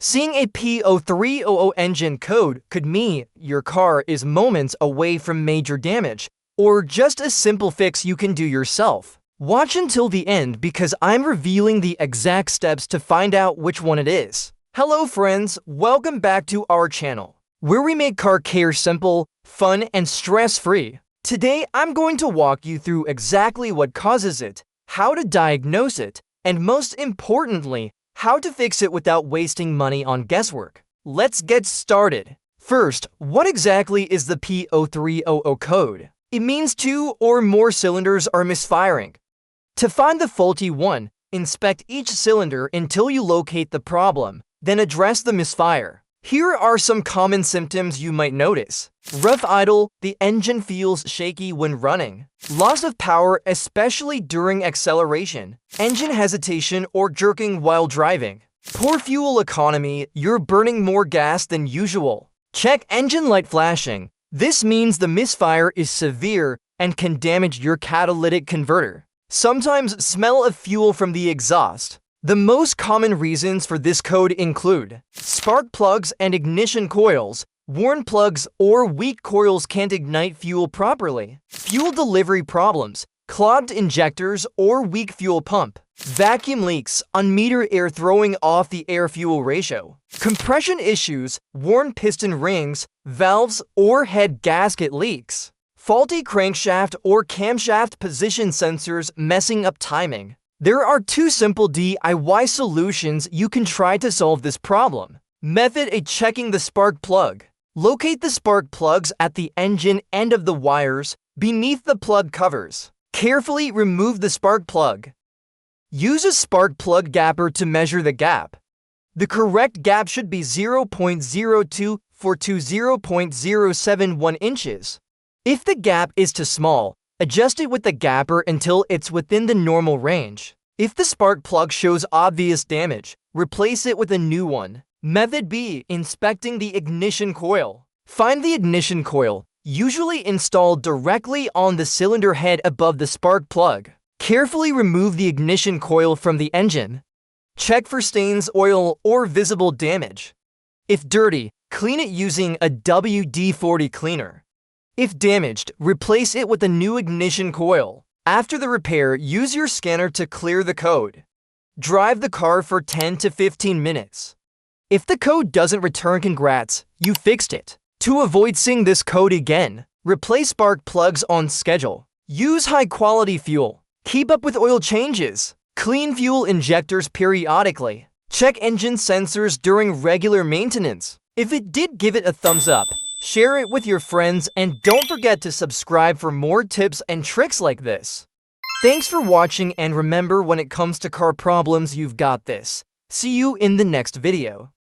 Seeing a P0300 engine code could mean your car is moments away from major damage, or just a simple fix you can do yourself. Watch until the end because I'm revealing the exact steps to find out which one it is. Hello friends, welcome back to our channel, where we make car care simple, fun, and stress-free. Today, I'm going to walk you through exactly what causes it, how to diagnose it, and most importantly, how to fix it without wasting money on guesswork. Let's get started. First, what exactly is the P0300 code? It means 2 or more cylinders are misfiring. To find the faulty one, inspect each cylinder until you locate the problem, then address the misfire. Here are some common symptoms you might notice. Rough idle, the engine feels shaky when running. Loss of power, especially during acceleration. Engine hesitation or jerking while driving. Poor fuel economy, you're burning more gas than usual. Check engine light flashing. This means the misfire is severe and can damage your catalytic converter. Sometimes smell of fuel from the exhaust. The most common reasons for this code include spark plugs and ignition coils. Worn plugs or weak coils can't ignite fuel properly. Fuel delivery problems, clogged injectors or weak fuel pump. Vacuum leaks, unmetered air throwing off the air-fuel ratio. Compression issues, worn piston rings, valves, or head gasket leaks. Faulty crankshaft or camshaft position sensors messing up timing. There are 2 simple DIY solutions you can try to solve this problem. Method A. Checking the spark plug. Locate the spark plugs at the engine end of the wires, beneath the plug covers. Carefully remove the spark plug. Use a spark plug gapper to measure the gap. The correct gap should be 0.0242 to 0.071 inches. If the gap is too small, adjust it with the gapper until it's within the normal range. If the spark plug shows obvious damage, replace it with a new one. Method B. Inspecting the ignition coil. Find the ignition coil, usually installed directly on the cylinder head above the spark plug. Carefully remove the ignition coil from the engine. Check for stains, oil, or visible damage. If dirty, clean it using a WD-40 cleaner. If damaged, replace it with a new ignition coil. After the repair, use your scanner to clear the code. Drive the car for 10 to 15 minutes. If the code doesn't return, congrats, you fixed it. To avoid seeing this code again, replace spark plugs on schedule. Use high-quality fuel. Keep up with oil changes. Clean fuel injectors periodically. Check engine sensors during regular maintenance. If it did, give it a thumbs up. Share it with your friends and don't forget to subscribe for more tips and tricks like this. Thanks for watching, and remember, when it comes to car problems, you've got this. See you in the next video.